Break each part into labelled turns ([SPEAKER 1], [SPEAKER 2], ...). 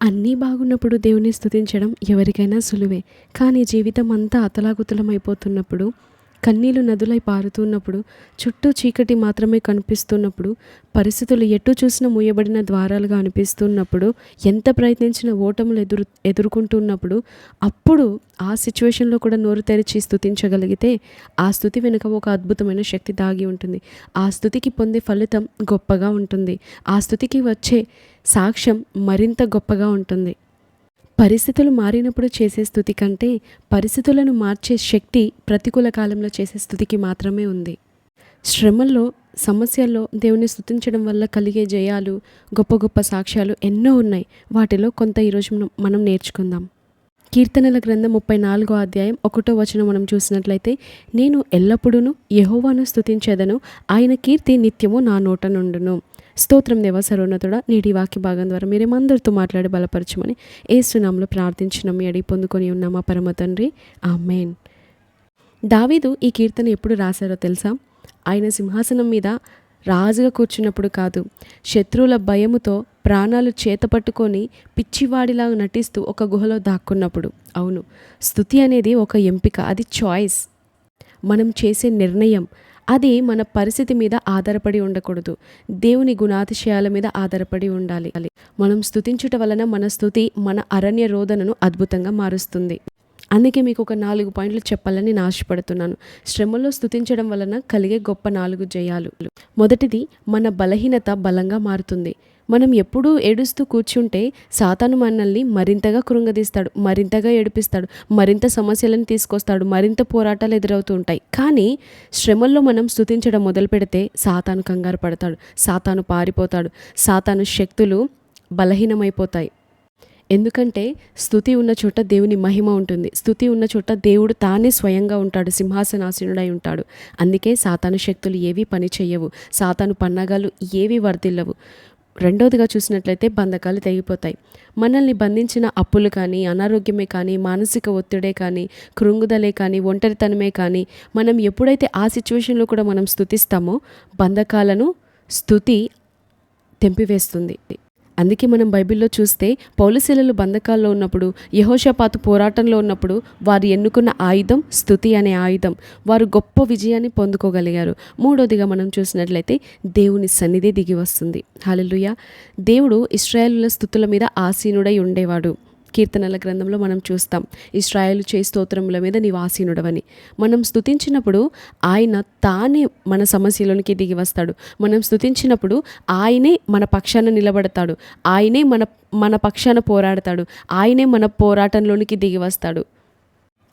[SPEAKER 1] అన్నీ బాగున్నప్పుడు దేవుని స్తుతించడం ఎవరికైనా సులువే. కానీ జీవితం అంతా అతలాకుతలమైపోతున్నప్పుడు, కన్నీళ్లు నదులై పారుతున్నప్పుడు, చుట్టూ చీకటి మాత్రమే కనిపిస్తున్నప్పుడు, పరిస్థితులు ఎటు చూసినా మూయబడిన ద్వారాలుగా అనిపిస్తున్నప్పుడు, ఎంత ప్రయత్నించినా ఓటములు ఎదుర్కొంటున్నప్పుడు, అప్పుడు ఆ సిచ్యువేషన్లో కూడా నోరు తెరిచి స్తుతించగలిగితే, ఆ స్తుతి వెనుక ఒక అద్భుతమైన శక్తి దాగి ఉంటుంది. ఆ స్తుతికి పొందే ఫలితం గొప్పగా ఉంటుంది. ఆ స్తుతికి వచ్చే సాక్ష్యం మరింత గొప్పగా ఉంటుంది. పరిస్థితులు మారినప్పుడు చేసే స్తుతి కంటే, పరిస్థితులను మార్చే శక్తి ప్రతికూల కాలంలో చేసే స్తుతికి మాత్రమే ఉంది. శ్రమల్లో, సమస్యల్లో దేవుని స్తుతించడం వల్ల కలిగే జయాలు, గొప్ప గొప్ప సాక్ష్యాలు ఎన్నో ఉన్నాయి. వాటిలో కొంత ఈరోజు మనం నేర్చుకుందాం. కీర్తనల గ్రంథం 34వ అధ్యాయం 1వ వచనం మనం చూసినట్లయితే, నేను ఎల్లప్పుడూ యెహోవాను స్తుతించెదను, ఆయన కీర్తి నిత్యము నా నోట నుండును. స్తోత్రం దేవా సర్వోన్నతుడా, నేటి వాక్య భాగం ద్వారా మీరేమందరితో మాట్లాడి బలపరచమని యేసు నామములో ప్రార్థించిన మీ అడిగి పొందుకొని ఉన్న మా పరమ తండ్రి, ఆమేన్. దావీదు ఈ కీర్తన ఎప్పుడు రాశారో తెలుసా? ఆయన సింహాసనం మీద రాజుగా కూర్చున్నప్పుడు కాదు, శత్రువుల భయముతో ప్రాణాలు చేతపట్టుకొని పిచ్చివాడిలా నటిస్తూ ఒక గుహలో దాక్కున్నప్పుడు. అవును, స్తుతి అనేది ఒక ఎంపిక, అది చాయిస్. మనం చేసే నిర్ణయం. అది మన పరిస్థితి మీద ఆధారపడి ఉండకూడదు, దేవుని గుణాతిశయాల మీద ఆధారపడి ఉండాలి. మనం స్తుతించుట వలన మన స్తుతి మన అరణ్య రోదనను అద్భుతంగా మారుస్తుంది. అందుకే మీకు ఒక 4 పాయింట్లు చెప్పాలని నేను ఆశపడుతున్నాను. శ్రమలో స్తుతించడం వలన కలిగే గొప్ప 4 జయాలు. మొదటిది, మన బలహీనత బలంగా మారుతుంది. మనం ఎప్పుడూ ఏడుస్తూ కూర్చుంటే సాతాను మనల్ని మరింతగా కృంగదీస్తాడు, మరింతగా ఏడిపిస్తాడు, మరింత సమస్యలను తీసుకొస్తాడు, మరింత పోరాటాలు ఎదురవుతూ ఉంటాయి. కానీ శ్రమల్లో మనం స్తుతించడం మొదలు పెడితే సాతాను కంగారు పడతాడు, సాతాను పారిపోతాడు, సాతాను శక్తులు బలహీనమైపోతాయి. ఎందుకంటే స్తుతి ఉన్న చోట దేవుని మహిమ ఉంటుంది. స్తుతి ఉన్న చోట దేవుడు తానే స్వయంగా ఉంటాడు, సింహాసనాసీనుడై ఉంటాడు. అందుకే సాతాను శక్తులు ఏవి పని చెయ్యవు, సాతాను పన్నాగాలు ఏవి వర్ధిల్లవు. రెండోదిగా చూసినట్లయితే బంధకాలు తెగిపోతాయి. మనల్ని బంధించిన అప్పులు కానీ, అనారోగ్యమే కానీ, మానసిక ఒత్తిడే కానీ, కృంగుదలే కానీ, ఒంటరితనమే కానీ, మనం ఎప్పుడైతే ఆ సిచ్యువేషన్లో కూడా మనం స్తుతిస్తామో బంధకాలను స్తుతి తెంపివేస్తుంది. అందుకే మనం బైబిల్లో చూస్తే పౌలుశీలలు బంధకాల్లో ఉన్నప్పుడు, యెహోషాపాతు పోరాటంలో ఉన్నప్పుడు వారు ఎన్నుకున్న ఆయుధం స్తుతి అనే ఆయుధం. వారు గొప్ప విజయాన్ని పొందుకోగలిగారు. మూడోదిగా మనం చూసినట్లయితే దేవుని సన్నిధి దిగి వస్తుంది. హల్లెలూయా. దేవుడు ఇశ్రాయేలుల స్తుతుల మీద ఆసీనుడై ఉండేవాడు. కీర్తనల గ్రంథంలో మనం చూస్తాం, ఇశ్రాయేలు చేయి స్తోత్రముల మీద నీవు ఆసీనుడవని. మనం స్తుతించినప్పుడు ఆయన తానే మన సమస్యలోనికి దిగి వస్తాడు. మనం స్తుతించినప్పుడు ఆయనే మన పక్షాన నిలబడతాడు, ఆయనే మన పక్షాన పోరాడతాడు, ఆయనే మన పోరాటంలోనికి దిగి వస్తాడు.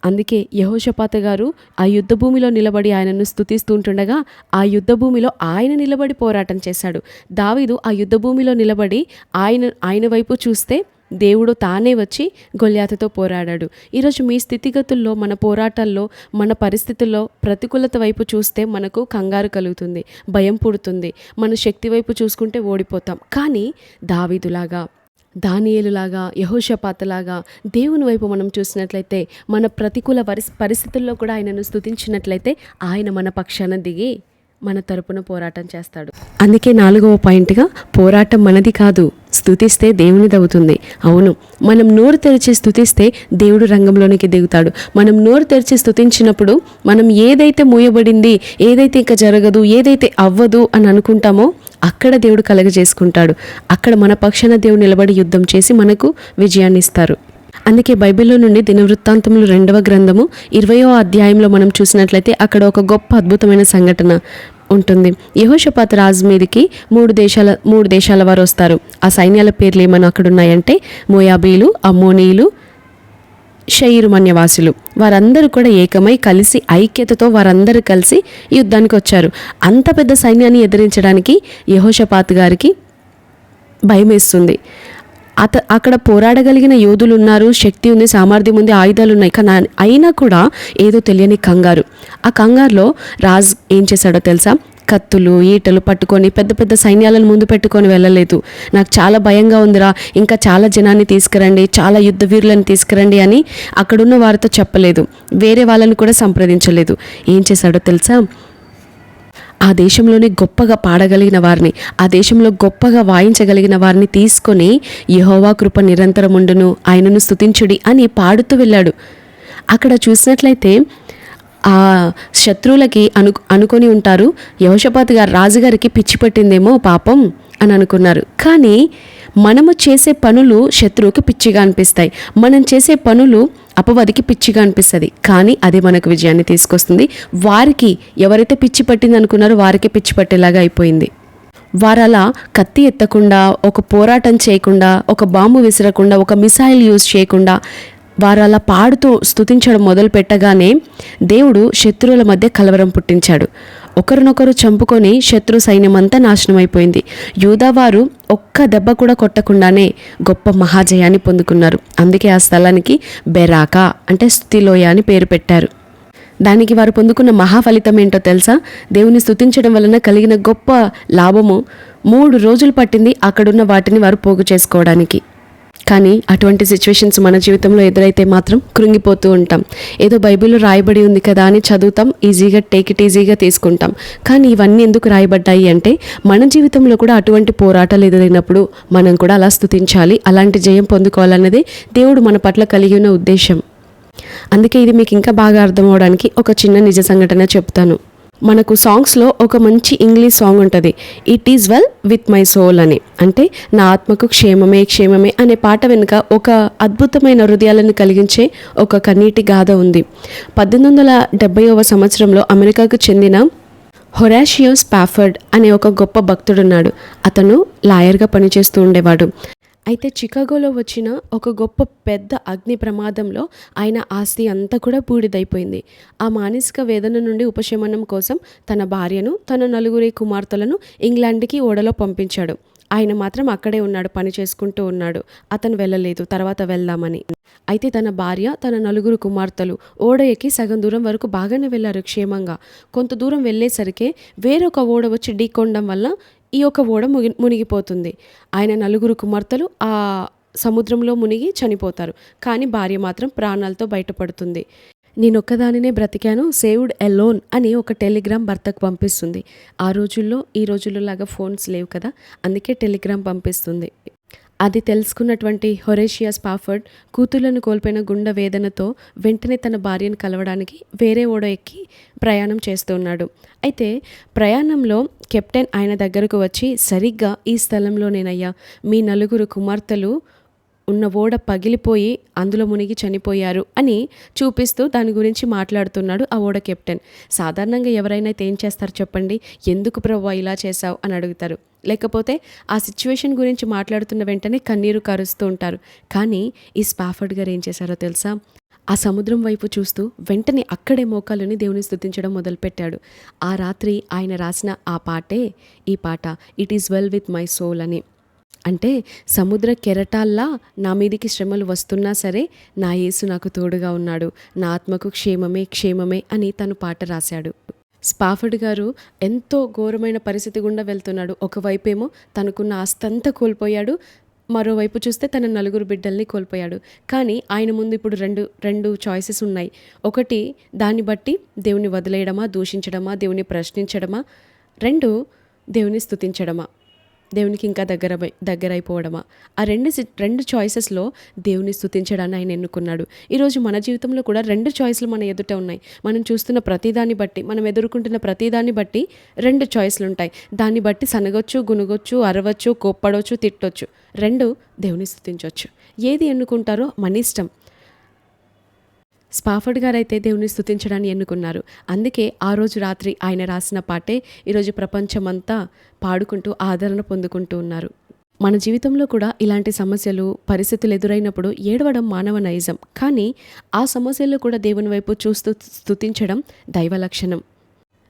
[SPEAKER 1] అందుకే యెహోషాపాతు గారు ఆ యుద్ధ భూమిలో నిలబడి ఆయనను స్తుతిస్తూ ఉంటుండగా, ఆ యుద్ధ భూమిలో ఆయన నిలబడి పోరాటం చేశాడు. దావీదు ఆ యుద్ధ భూమిలో నిలబడి ఆయన వైపు చూస్తే దేవుడు తానే వచ్చి గొల్యాతుతో పోరాడాడు. ఈరోజు మీ స్థితిగతుల్లో, మన పోరాటాల్లో, మన పరిస్థితుల్లో ప్రతికూలత వైపు చూస్తే మనకు కంగారు కలుగుతుంది, భయం పుడుతుంది. మన శక్తి వైపు చూసుకుంటే ఓడిపోతాం. కానీ దావీదులాగా, దానియేలులాగా, యెహోషాపాతులాగా దేవుని వైపు మనం చూసినట్లయితే, మన ప్రతికూల పరిస్థితుల్లో కూడా ఆయనను స్తుతించినట్లయితే ఆయన మన పక్షాన దిగి మన తరపున పోరాటం చేస్తాడు. అందుకే 4వ పాయింట్గా, పోరాటం మనది కాదు, స్తుతిస్తే దేవునిదవుతుంది. అవును, మనం నోరు తెరిచి స్తుతిస్తే దేవుడు రంగంలోనికి దిగుతాడు. మనం నోరు తెరిచి స్తుతించినప్పుడు మనం ఏదైతే మూయబడింది, ఏదైతే ఇంకా జరగదు, ఏదైతే అవ్వదు అని అనుకుంటామో అక్కడ దేవుడు కలగజేసుకుంటాడు. అక్కడ మన పక్షాన దేవుడు నిలబడి యుద్ధం చేసి మనకు విజయాన్ని ఇస్తారు. అందుకే బైబిల్లో నుండి దినవృత్తాంతములు 2వ గ్రంథము 20వ అధ్యాయంలో మనం చూసినట్లయితే అక్కడ ఒక గొప్ప అద్భుతమైన సంఘటన ఉంటుంది. యెహోషాపాతు రాజు మీదకి 3 దేశాల వారు వస్తారు. ఆ సైన్యాల పేర్లు ఏమైనా అక్కడ ఉన్నాయంటే మోయాబీలు, అమ్మోనీయులు, షయీరు మన్యవాసులు. వారందరూ కూడా ఏకమై కలిసి, ఐక్యతతో వారందరూ కలిసి యుద్ధానికి వచ్చారు. అంత పెద్ద సైన్యాన్ని ఎదిరించడానికి యెహోషాపాతు గారికి భయం వేస్తుంది. అక్కడ పోరాడగలిగిన యోధులు ఉన్నారు, శక్తి ఉంది, సామర్థ్యం ఉంది, ఆయుధాలు ఉన్నాయి. కానీ అయినా కూడా ఏదో తెలియని కంగారు. ఆ కంగారులో రాజు ఏం చేశాడో తెలుసా? కత్తులు, ఈటలు పట్టుకొని పెద్ద పెద్ద సైన్యాలను ముందు పెట్టుకొని వెళ్ళలేదు. నాకు చాలా భయంగా ఉందిరా, ఇంకా చాలా జనాన్ని తీసుకురండి, చాలా యుద్ధ వీరులను తీసుకురండి అని అక్కడున్న వారితో చెప్పలేదు. వేరే వాళ్ళని కూడా సంప్రదించలేదు. ఏం చేశాడో తెలుసా? ఆ దేశంలోనే గొప్పగా పాడగలిగిన వారిని, ఆ దేశంలో గొప్పగా వాయించగలిగిన వారిని తీసుకొని యెహోవా కృప నిరంతరముండును, ఆయనను స్తుతించుడి అని పాడుతూ వెళ్ళాడు. అక్కడ చూసినట్లయితే ఆ శత్రువులకి అనుకొని ఉంటారు, యెహోషాపాతు గారు రాజుగారికి పిచ్చి పట్టిందేమో పాపం అని అనుకున్నారు. కానీ మనము చేసే పనులు శత్రువుకి పిచ్చిగా అనిపిస్తాయి, మనం చేసే పనులు అపవాదికి పిచ్చిగా అనిపిస్తుంది, కానీ అదే మనకు విజయాన్ని తీసుకొస్తుంది. వారికి ఎవరైతే పిచ్చి పట్టింది అనుకున్నారో వారికి పిచ్చి పట్టేలాగా అయిపోయింది. వారలా కత్తి ఎత్తకుండా, ఒక పోరాటం చేయకుండా, ఒక బాంబు విసరకుండా, ఒక మిసైల్ యూజ్ చేయకుండా వారలా పాడుతూ స్తుతించడం మొదలు పెట్టగానే దేవుడు శత్రువుల మధ్య కలవరం పుట్టించాడు. ఒకరినొకరు చంపుకొని శత్రు సైన్యమంతా నాశనం అయిపోయింది. యూదావారు ఒక్క దెబ్బ కూడా కొట్టకుండానే గొప్ప మహాజయాన్ని పొందుకున్నారు. అందుకే ఆ స్థలానికి బెరాకా అంటే స్తుతిలోయ అని పేరు పెట్టారు. దానికి వారు పొందుకున్న మహాఫలితం ఏంటో తెలుసా? దేవుని స్తుతించడం వలన కలిగిన గొప్ప లాభము 3 రోజులు పట్టింది అక్కడున్న వాటిని వారు పోగు చేసుకోవడానికి. కానీ అటువంటి సిచ్యువేషన్స్ మన జీవితంలో ఎదురైతే మాత్రం కృంగిపోతూ ఉంటాం. ఏదో బైబిల్లో రాయబడి ఉంది కదా అని చదువుతాం, ఈజీగా టేక్ ఇట్ ఈజీగా తీసుకుంటాం. కానీ ఇవన్నీ ఎందుకు రాయబడ్డాయి అంటే మన జీవితంలో కూడా అటువంటి పోరాటాలు ఎదురైనప్పుడు మనం కూడా అలా స్తుతించాలి, అలాంటి జయం పొందుకోవాలన్నదే దేవుడు మన పట్ల కలిగి ఉన్న ఉద్దేశం. అందుకే ఇది మీకు ఇంకా బాగా అర్థం అవడానికి ఒక చిన్న నిజ సంఘటన చెప్తాను. మనకు సాంగ్స్లో ఒక మంచి ఇంగ్లీష్ సాంగ్ ఉంటుంది, it is well with my soul అని. అంటే నా ఆత్మకు క్షేమమే క్షేమమే అనే పాట వెనుక ఒక అద్భుతమైన హృదయాలను కలిగించే ఒక కన్నీటి గాథ ఉంది. 1870వ సంవత్సరంలో అమెరికాకు చెందిన హొరాషియో స్పాఫర్డ్ అనే ఒక గొప్ప భక్తుడున్నాడు. అతను లాయర్గా పనిచేస్తూ ఉండేవాడు. అయితే చికాగోలో వచ్చిన ఒక గొప్ప పెద్ద అగ్ని ప్రమాదంలో ఆయన ఆస్తి అంతా కూడా బూడిదైపోయింది. ఆ మానసిక వేదన నుండి ఉపశమనం కోసం తన భార్యను, తన 4 కుమార్తెలను ఇంగ్లాండ్కి ఓడలో పంపించాడు. ఆయన మాత్రం అక్కడే ఉన్నాడు, పని చేసుకుంటూ ఉన్నాడు. అతను వెళ్ళలేదు, తర్వాత వెళ్దామని. అయితే తన భార్య, తన 4 కుమార్తెలు ఓడ ఎక్కి సగం దూరం వరకు బాగానే వెళ్ళారు క్షేమంగా. కొంత దూరం వెళ్ళేసరికి వేరొక ఓడ వచ్చి ఢీకొనడం వల్ల ఈ యొక్క ఓడ మునిగిపోతుంది. ఆయన 4 కుమార్తెలు ఆ సముద్రంలో మునిగి చనిపోతారు. కానీ భార్య మాత్రం ప్రాణాలతో బయటపడుతుంది. నేనొక్కదానినే బ్రతికాను, సేవ్డ్ ఎలోన్ అని ఒక టెలిగ్రామ్ భర్తకు పంపిస్తుంది. ఆ రోజుల్లో ఈ రోజుల్లో లాగా ఫోన్స్ లేవు కదా, అందుకే టెలిగ్రామ్ పంపిస్తుంది. అది తెలుసుకున్నటువంటి హొరేషియా స్పాఫర్డ్ కూతుళ్లను కోల్పోయిన గుండె వేదనతో వెంటనే తన భార్యను కలవడానికి వేరే ఓడ ఎక్కి ప్రయాణం చేస్తున్నాడు. అయితే ప్రయాణంలో కెప్టెన్ ఆయన దగ్గరకు వచ్చి, సరిగ్గా ఈ స్థలంలోనేనయ్యా మీ 4 కుమార్తెలు ఉన్న ఓడ పగిలిపోయి అందులో మునిగి చనిపోయారు అని చూపిస్తూ దాని గురించి మాట్లాడుతున్నాడు ఆ ఓడ కెప్టెన్. సాధారణంగా ఎవరైనా అయితే ఏం చేస్తారు చెప్పండి, ఎందుకు ప్రభువా ఇలా చేశావు అని అడుగుతారు. లేకపోతే ఆ సిచ్యువేషన్ గురించి మాట్లాడుతున్న వెంటనే కన్నీరు కారుస్తూ ఉంటారు. కానీ ఈ స్పాఫర్డ్ గారు ఏం చేశారో తెలుసా? ఆ సముద్రం వైపు చూస్తూ వెంటనే అక్కడే మోకాలుని దేవుని స్తుతించడం మొదలుపెట్టాడు. ఆ రాత్రి ఆయన రాసిన ఆ పాటే ఈ పాట, it is well with my soul అని. అంటే సముద్ర కెరటాల్లా నా మీదికి శ్రమలు వస్తున్నా సరే నా యేసు నాకు తోడుగా ఉన్నాడు, నా ఆత్మకు క్షేమమే క్షేమమే అని తను పాట రాశాడు. స్పాఫర్డ్ గారు ఎంతో ఘోరమైన పరిస్థితి గుండా వెళ్తున్నాడు. ఒకవైపేమో తనకున్న ఆస్తంతా కోల్పోయాడు, మరోవైపు చూస్తే తన 4 బిడ్డల్ని కోల్పోయాడు. కానీ ఆయన ముందు ఇప్పుడు రెండు చాయిసెస్ ఉన్నాయి. ఒకటి, దాన్ని బట్టి దేవుని వదిలేయడమా, దూషించడమా, దేవుని ప్రశ్నించడమా. 2, దేవుని స్తుతించడమా, దేవునికి ఇంకా దగ్గరైపోవడమా. ఆ రెండు చాయిసెస్లో దేవుని స్తుతించడాన్ని ఆయన ఎన్నుకున్నాడు. ఈరోజు మన జీవితంలో కూడా 2 చాయిస్లు మన ఎదుట ఉన్నాయి. మనం చూస్తున్న ప్రతిదాన్ని బట్టి, మనం ఎదుర్కొంటున్న ప్రతిదాన్ని బట్టి 2 చాయిస్లు ఉంటాయి. దాన్ని బట్టి సనగొచ్చు, గునుగొచ్చు, అరవచ్చు, కోప్పడవచ్చు, తిట్టొచ్చు. 2 దేవుని స్తుతించవచ్చు. ఏది ఎన్నుకుంటారో మన ఇష్టం. స్పాఫర్డ్ గారు అయితే దేవుని స్తుతించడాన్ని ఎన్నుకున్నారు. అందుకే ఆ రోజు రాత్రి ఆయన రాసిన పాటే ఈరోజు ప్రపంచమంతా పాడుకుంటూ ఆదరణ పొందుకుంటూ ఉన్నారు. మన జీవితంలో కూడా ఇలాంటి సమస్యలు, పరిస్థితులు ఎదురైనప్పుడు ఏడవడం మానవ నైజం. కానీ ఆ సమస్యల్లో కూడా దేవుని వైపు చూస్తూ స్తుతించడం దైవ లక్షణం.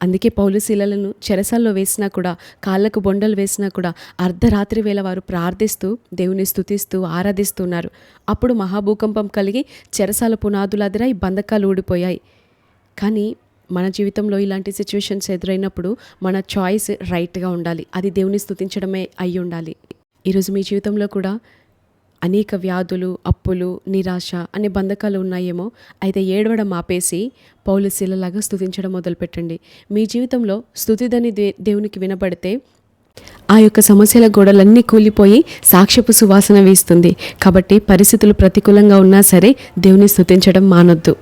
[SPEAKER 1] అందుకే పౌలు శీలలను చెరసాల్లో వేసినా కూడా, కాళ్ళకు బొండలు వేసినా కూడా అర్ధరాత్రి వేళ వారు ప్రార్థిస్తూ దేవుని స్తుతిస్తూ ఆరాధిస్తున్నారు. అప్పుడు మహాభూకంపం కలిగి చెరసాల పునాదులు అదిరాయి, బంధకాలు ఊడిపోయాయి. కానీ మన జీవితంలో ఇలాంటి సిచ్యువేషన్స్ ఎదురైనప్పుడు మన చాయిస్ రైట్గా ఉండాలి. అది దేవుని స్తుతించడమే అయి ఉండాలి. ఈరోజు మీ జీవితంలో కూడా అనేక వ్యాధులు, అప్పులు, నిరాశ అనే బంధకాలు ఉన్నాయేమో, అయితే ఏడవడం ఆపేసి పౌలు శీలలాగా స్తుతించడం మొదలుపెట్టండి. మీ జీవితంలో స్తుతిధ్వని దేవునికి వినబడితే ఆ యొక్క సమస్యల గోడలన్నీ కూలిపోయి సాక్ష్యపు సువాసన వీస్తుంది. కాబట్టి పరిస్థితులు ప్రతికూలంగా ఉన్నా సరే దేవుని స్తుతించడం మానొద్దు.